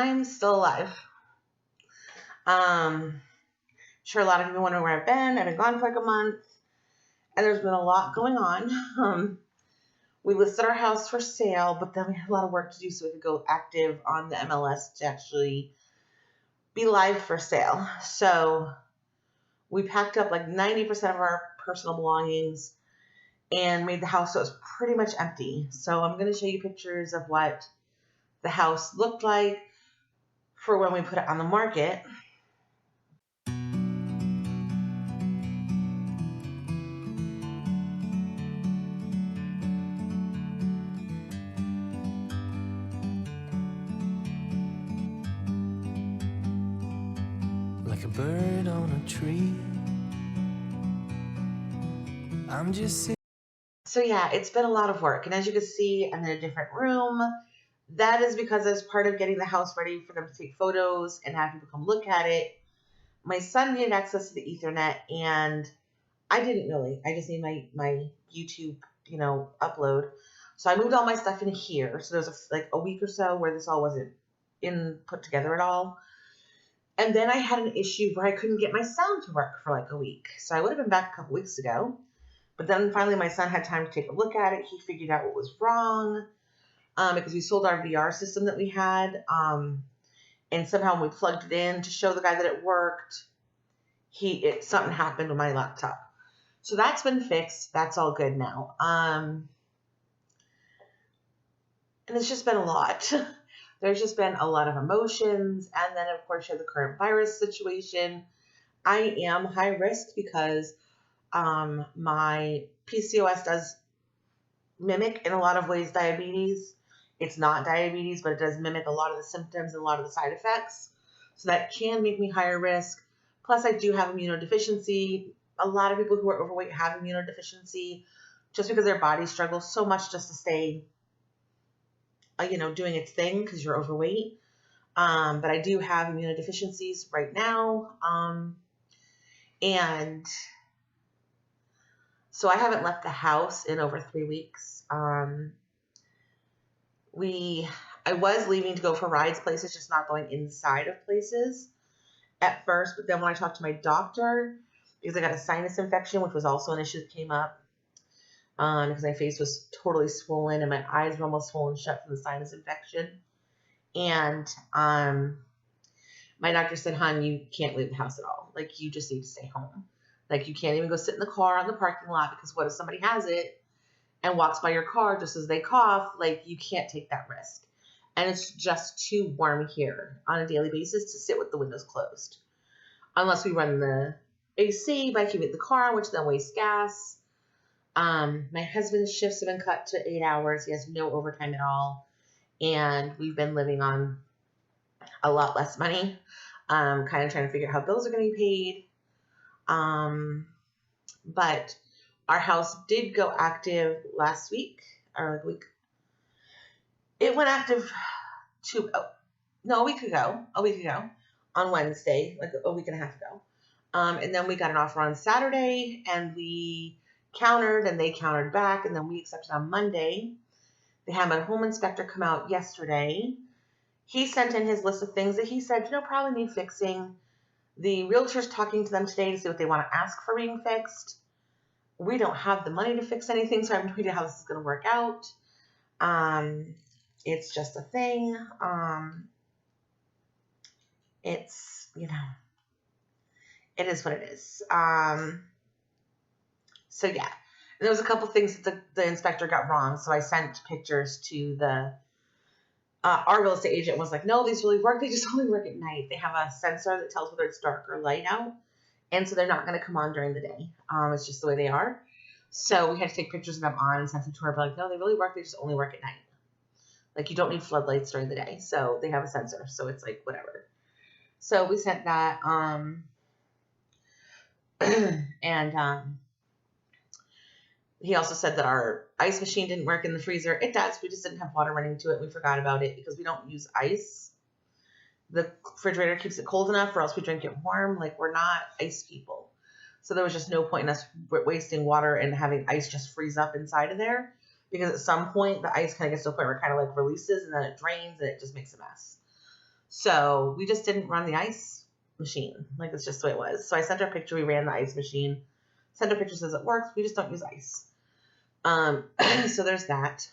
I'm still alive. Sure, a lot of people wonder where I've been. I've been gone for like a month, and there's been a lot going on. We listed our house for sale, but then we had a lot of work to do so we could go active on the MLS to actually be live for sale. So we packed up like 90% of our personal belongings and made the house so it was pretty much empty. So I'm going to show you pictures of what the house looked like for when we put it on the market. Like a bird on a tree, I'm just sitting. So yeah, it's been a lot of work. And as you can see, I'm in a different room. That is because as part of getting the house ready for them to take photos and have people come look at it, my son needed access to the Ethernet, and I didn't really. I just need my YouTube, upload. So I moved all my stuff in here. So there's like a week or so where this all wasn't put together at all. And then I had an issue where I couldn't get my sound to work for like a week. So I would have been back a couple weeks ago. But then finally my son had time to take a look at it. He figured out what was wrong because we sold our VR system that we had. And somehow when we plugged it in to show the guy that it worked, something happened with my laptop. So that's been fixed. That's all good now. And it's just been a lot. There's just been a lot of emotions. And then, of course, you have the current virus situation. I am high risk because my PCOS does mimic in a lot of ways diabetes. It's not diabetes, but it does mimic a lot of the symptoms and a lot of the side effects. So that can make me higher risk. Plus, I do have immunodeficiency. A lot of people who are overweight have immunodeficiency just because their body struggles so much just to stay, doing its thing because you're overweight. But I do have immunodeficiencies right now. And so I haven't left the house in over 3 weeks. I was leaving to go for rides places, just not going inside of places at first. But then when I talked to my doctor, because I got a sinus infection, which was also an issue that came up, because my face was totally swollen and my eyes were almost swollen shut from the sinus infection. And my doctor said, "Hon, you can't leave the house at all. Like, you just need to stay home. Like, you can't even go sit in the car on the parking lot because what if somebody has it and walks by your car just as they cough? Like, you can't take that risk. And it's just too warm here on a daily basis to sit with the windows closed. Unless we run the AC by keeping the car on, which then wastes gas. My husband's shifts have been cut to 8 hours. He has no overtime at all. And we've been living on a lot less money. Kind of trying to figure out how bills are going to be paid. But our house did go active last week, or like a week. It went active a week ago on Wednesday, like a week and a half ago. And then we got an offer on Saturday, and we countered, and they countered back, and then we accepted on Monday. They had my home inspector come out yesterday. He sent in his list of things that he said, probably need fixing. The realtor's talking to them today to see what they want to ask for being fixed. We don't have the money to fix anything, so I have no idea how this is going to work out. It's just a thing. It's, it is what it is. So yeah, and there was a couple things that the inspector got wrong. So I sent pictures to our real estate agent. Was like, no, these really work. They just only work at night. They have a sensor that tells whether it's dark or light out. And so they're not going to come on during the day. It's just the way they are. So we had to take pictures of them on and send them to her. But like, no, they really work. They just only work at night. Like, you don't need floodlights during the day. So they have a sensor. So it's like, whatever. So we sent that. And he also said that our ice machine didn't work in the freezer. It does. We just didn't have water running to it. We forgot about it because we don't use ice. The refrigerator keeps it cold enough, or else we drink it warm. Like, we're not ice people. So there was just no point in us wasting water and having ice just freeze up inside of there, because at some point the ice kind of gets to a point where it kind of like releases and then it drains and it just makes a mess. So we just didn't run the ice machine. Like, it's just the way it was. So I sent her a picture. We ran the ice machine. Sent her a picture, says it works. We just don't use ice. So there's that.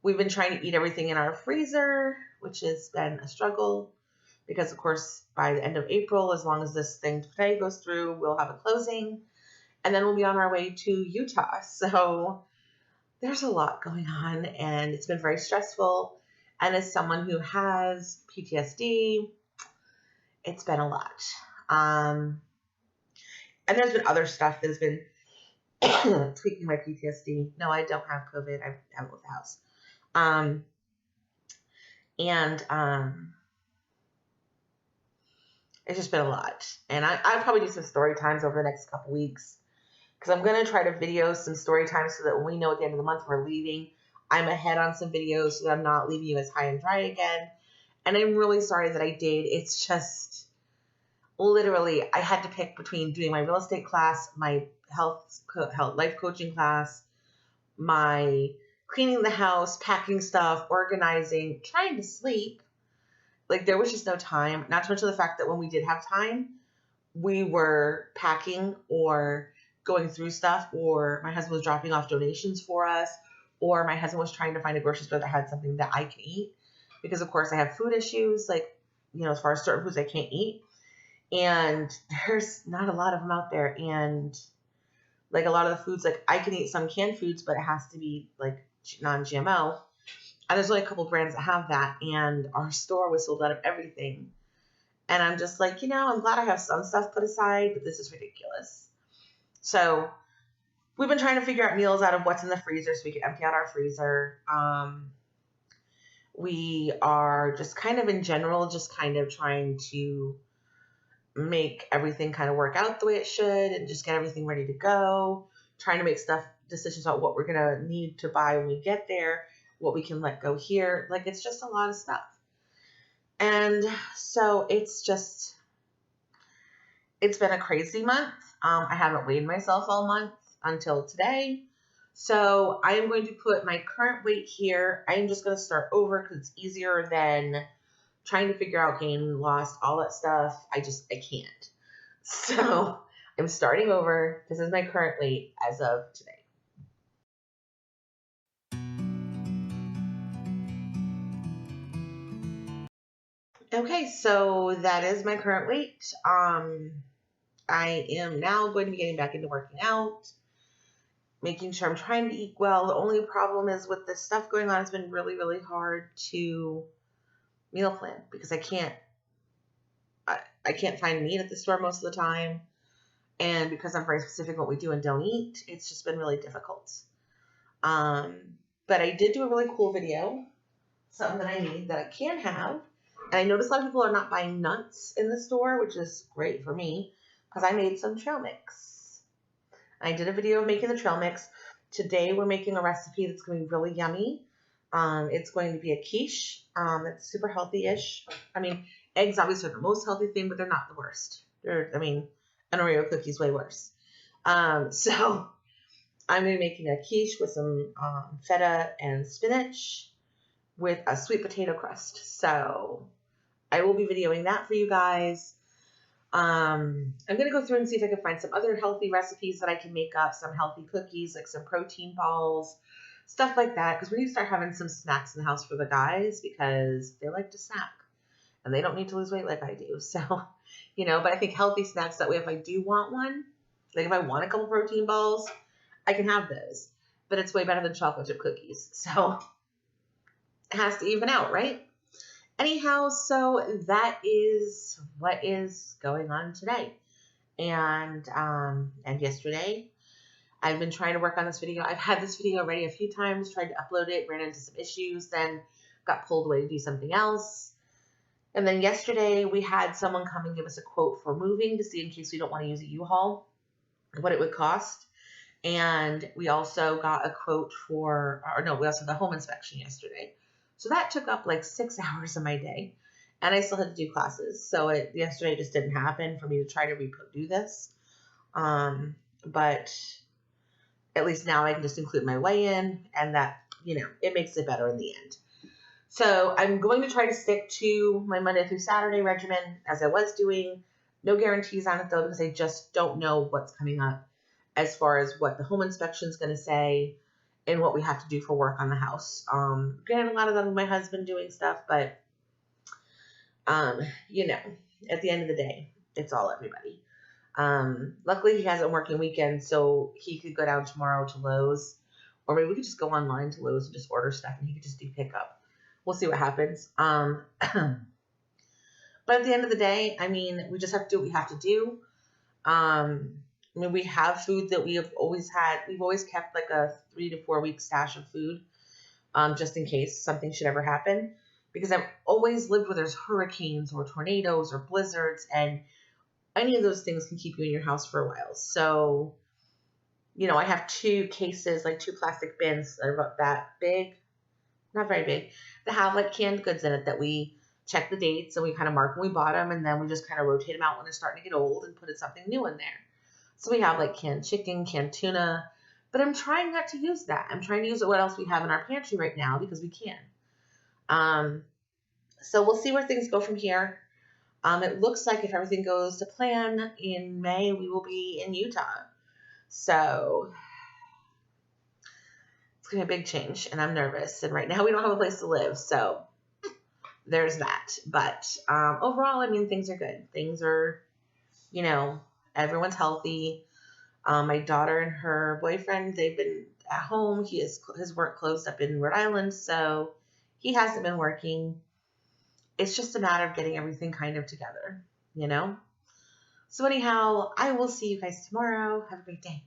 We've been trying to eat everything in our freezer, which has been a struggle because, of course, by the end of April, as long as this thing today goes through, we'll have a closing, and then we'll be on our way to Utah. So there's a lot going on, and it's been very stressful. And as someone who has PTSD, it's been a lot. And there's been other stuff that has been tweaking my PTSD. No, I don't have COVID. I haven't left the house. It's just been a lot. And I'll probably do some story times over the next couple weeks, because I'm going to try to video some story times so that when we know at the end of the month we're leaving, I'm ahead on some videos so that I'm not leaving you as high and dry again. And I'm really sorry that I did. It's just literally I had to pick between doing my real estate class, my health life coaching class, my cleaning the house, packing stuff, organizing, trying to sleep. Like, there was just no time. Not to mention the fact that when we did have time, we were packing or going through stuff, or my husband was dropping off donations for us, or my husband was trying to find a grocery store that had something that I can eat. Because, of course, I have food issues, like, as far as certain foods I can't eat. And there's not a lot of them out there. And, like, a lot of the foods, like, I can eat some canned foods, but it has to be, like, non-GMO. And there's only a couple brands that have that. And our store was sold out of everything. And I'm just like, I'm glad I have some stuff put aside, but this is ridiculous. So we've been trying to figure out meals out of what's in the freezer so we can empty out our freezer. We are just kind of in general, just kind of trying to make everything kind of work out the way it should and just get everything ready to go. Trying to make decisions about what we're going to need to buy when we get there, what we can let go here. Like, it's just a lot of stuff. And so it's been a crazy month. I haven't weighed myself all month until today. So I am going to put my current weight here. I am just going to start over because it's easier than trying to figure out gain, loss, all that stuff. I can't. So I'm starting over. This is my current weight as of today. Okay, so that is my current weight. I am now going to be getting back into working out, making sure I'm trying to eat well. The only problem is with this stuff going on, it's been really, really hard to meal plan because I can't find meat at the store most of the time. And because I'm very specific what we do and don't eat, it's just been really difficult. But I did do a really cool video, something that I need that I can have. And I noticed a lot of people are not buying nuts in the store, which is great for me because I made some trail mix. I did a video of making the trail mix. Today we're making a recipe that's going to be really yummy. It's going to be a quiche. It's super healthy-ish. I mean, eggs obviously are the most healthy thing, but they're not the worst. An Oreo cookie is way worse. So I'm going to be making a quiche with some feta and spinach with a sweet potato crust. So I will be videoing that for you guys. I'm going to go through and see if I can find some other healthy recipes that I can make up, some healthy cookies, like some protein balls, stuff like that, because we need to start having some snacks in the house for the guys because they like to snack and they don't need to lose weight like I do. So, but I think healthy snacks, that way if I do want one, like if I want a couple protein balls, I can have those, but it's way better than chocolate chip cookies. So it has to even out, right? Anyhow, so that is what is going on today. And yesterday, I've been trying to work on this video. I've had this video ready a few times, tried to upload it, ran into some issues, then got pulled away to do something else. And then yesterday, we had someone come and give us a quote for moving to see in case we don't want to use a U-Haul, what it would cost. And we also got a quote we also had the home inspection yesterday. So that took up like 6 hours of my day. And I still had to do classes. So yesterday just didn't happen for me to try to do this. But at least now I can just include my weigh-in, and that, it makes it better in the end. So I'm going to try to stick to my Monday through Saturday regimen as I was doing. No guarantees on it though, because I just don't know what's coming up as far as what the home inspection is going to say and what we have to do for work on the house. Granted, a lot of that with my husband doing stuff, but you know, at the end of the day, it's all everybody. Luckily he has a working weekend, so he could go down tomorrow to Lowe's, or maybe we could just go online to Lowe's and just order stuff and he could just do pickup. We'll see what happens. But at the end of the day, I mean, we just have to do what we have to do. I mean, we have food that we have always had. We've always kept like a 3 to 4 week stash of food, just in case something should ever happen. Because I've always lived where there's hurricanes or tornadoes or blizzards, and any of those things can keep you in your house for a while. So, you know, I have 2 cases, like 2 plastic bins that are about that big, not very big, that have like canned goods in it that we check the dates and we kind of mark when we bought them, and then we just kind of rotate them out when they're starting to get old and put something new in there. So we have like canned chicken, canned tuna, but I'm trying not to use that. I'm trying to use what else we have in our pantry right now because we can. So we'll see where things go from here. It looks like if everything goes to plan, in May we will be in Utah. So it's gonna be a big change, and I'm nervous. And right now we don't have a place to live, so there's that. But overall, I mean, things are good. Things are, you know, everyone's healthy. My daughter and her boyfriend, they've been at home. His work closed up in Rhode Island, so he hasn't been working. It's just a matter of getting everything kind of together, you know? So anyhow, I will see you guys tomorrow. Have a great day.